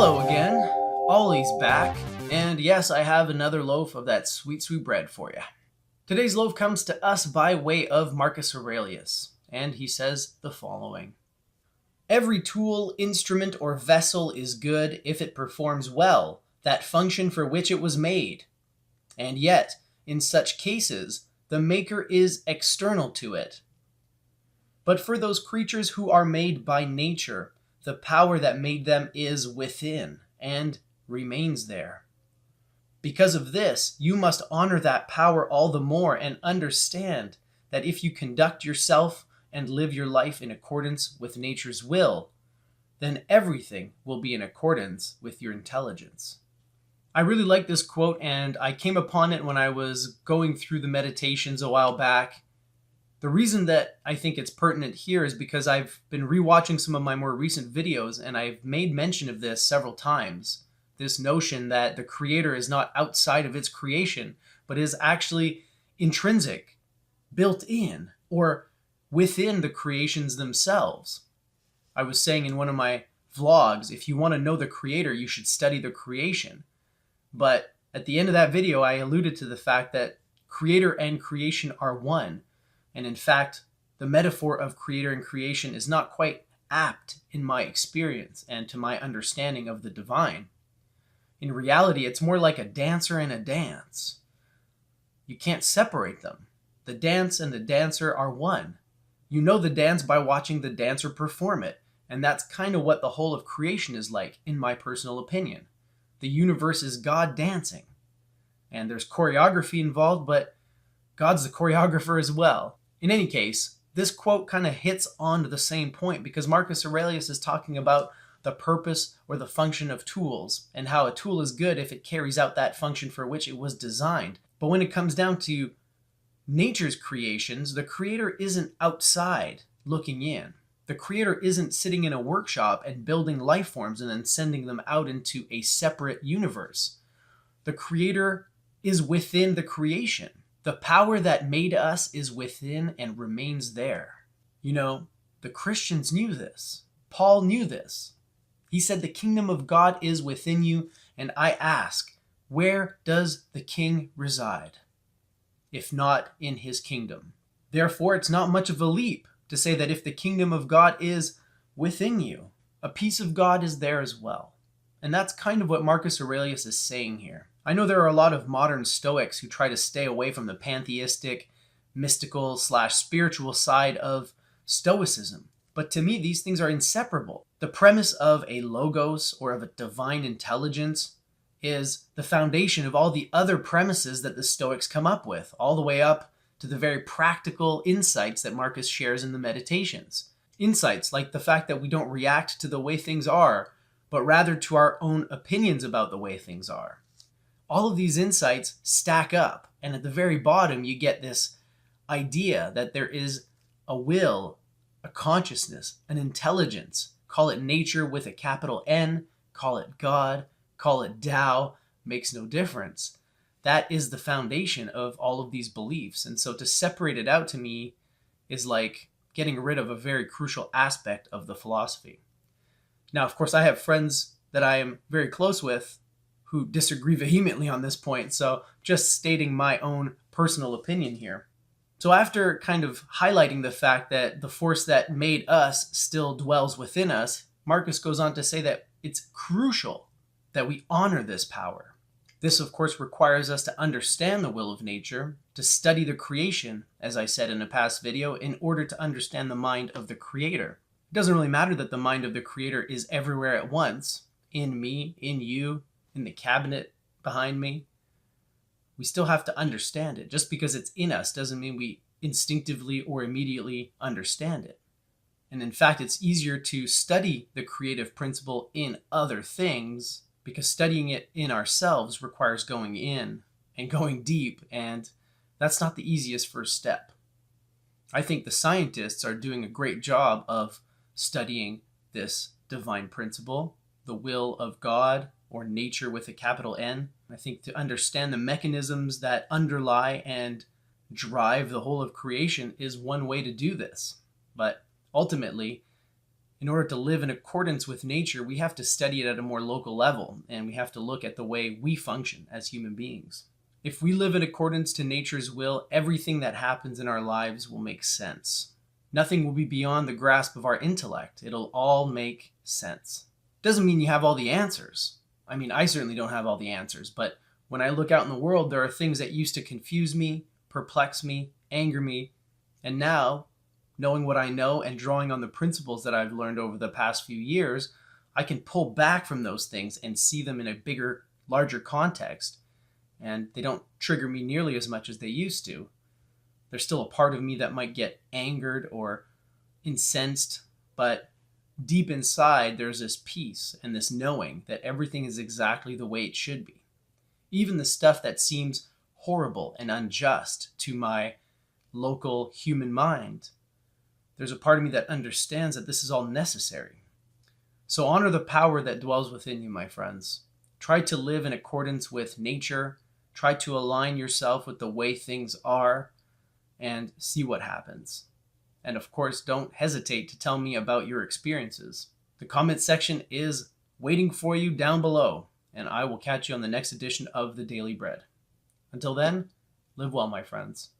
Hello again. Ollie's back, and yes, I have another loaf of that sweet, sweet bread for you. Today's loaf comes to us by way of Marcus Aurelius, and he says the following. Every tool, instrument, or vessel is good if it performs well that function for which it was made. And yet, in such cases, the maker is external to it. But for those creatures who are made by nature, the power that made them is within and remains there. Because of this, you must honor that power all the more and understand that if you conduct yourself and live your life in accordance with nature's will, then everything will be in accordance with your intelligence. I really like this quote, and I came upon it when I was going through the meditations a while back. The reason that I think it's pertinent here is because I've been rewatching some of my more recent videos, and I've made mention of this several times. This notion that the creator is not outside of its creation, but is actually intrinsic, built in, or within the creations themselves. I was saying in one of my vlogs, if you want to know the creator, you should study the creation. But at the end of that video, I alluded to the fact that creator and creation are one. And in fact, the metaphor of creator and creation is not quite apt in my experience and to my understanding of the divine. In reality, it's more like a dancer and a dance. You can't separate them. The dance and the dancer are one. You know the dance by watching the dancer perform it, and that's kind of what the whole of creation is like, in my personal opinion. The universe is God dancing. And there's choreography involved, but God's the choreographer as well. In any case, this quote kind of hits on to the same point because Marcus Aurelius is talking about the purpose or the function of tools and how a tool is good if it carries out that function for which it was designed. But when it comes down to nature's creations, the creator isn't outside looking in. The creator isn't sitting in a workshop and building life forms and then sending them out into a separate universe. The creator is within the creation. The power that made us is within and remains there. You know, the Christians knew this. Paul knew this. He said, the kingdom of God is within you, and I ask, where does the king reside, if not in his kingdom? Therefore, it's not much of a leap to say that if the kingdom of God is within you, a piece of God is there as well. And that's kind of what Marcus Aurelius is saying here. I know there are a lot of modern Stoics who try to stay away from the pantheistic, mystical/spiritual side of Stoicism. But to me, these things are inseparable. The premise of a logos or of a divine intelligence is the foundation of all the other premises that the Stoics come up with, all the way up to the very practical insights that Marcus shares in the Meditations. Insights like the fact that we don't react to the way things are, but rather to our own opinions about the way things are. All of these insights stack up, and at the very bottom you get this idea that there is a will, a consciousness, an intelligence. Call it nature with a capital N, call it God, call it Tao, makes no difference. That is the foundation of all of these beliefs. And so to separate it out to me is like getting rid of a very crucial aspect of the philosophy. Now, of course, I have friends that I am very close with who disagree vehemently on this point, so just stating my own personal opinion here. So after kind of highlighting the fact that the force that made us still dwells within us, Marcus goes on to say that it's crucial that we honor this power. This, of course, requires us to understand the will of nature, to study the creation, as I said in a past video, in order to understand the mind of the creator. It doesn't really matter that the mind of the creator is everywhere at once, in me, in you, in the cabinet behind me. We still have to understand it. Just because it's in us doesn't mean we instinctively or immediately understand it. And in fact, it's easier to study the creative principle in other things because studying it in ourselves requires going in and going deep, and that's not the easiest first step. I think the scientists are doing a great job of studying this divine principle, the will of God, or nature with a capital N. I think to understand the mechanisms that underlie and drive the whole of creation is one way to do this. But ultimately, In order to live in accordance with nature, we have to study it at a more local level, and we have to look at the way we function as human beings. If we live in accordance to nature's will, everything that happens in our lives will make sense. Nothing will be beyond the grasp of our intellect. It'll all make sense. Doesn't mean you have all the answers. I mean, I certainly don't have all the answers, but when I look out in the world, there are things that used to confuse me, perplex me, anger me, and now, knowing what I know and drawing on the principles that I've learned over the past few years, I can pull back from those things and see them in a bigger, larger context. And they don't trigger me nearly as much as they used to. There's still a part of me that might get angered or incensed, but deep inside, there's this peace and this knowing that everything is exactly the way it should be. Even the stuff that seems horrible and unjust to my local human mind, there's a part of me that understands that this is all necessary. So honor the power that dwells within you, my friends. Try to live in accordance with nature. Try to align yourself with the way things are and see what happens. And of course, don't hesitate to tell me about your experiences. The comment section is waiting for you down below, and I will catch you on the next edition of The Daily Bread. Until then, live well, my friends.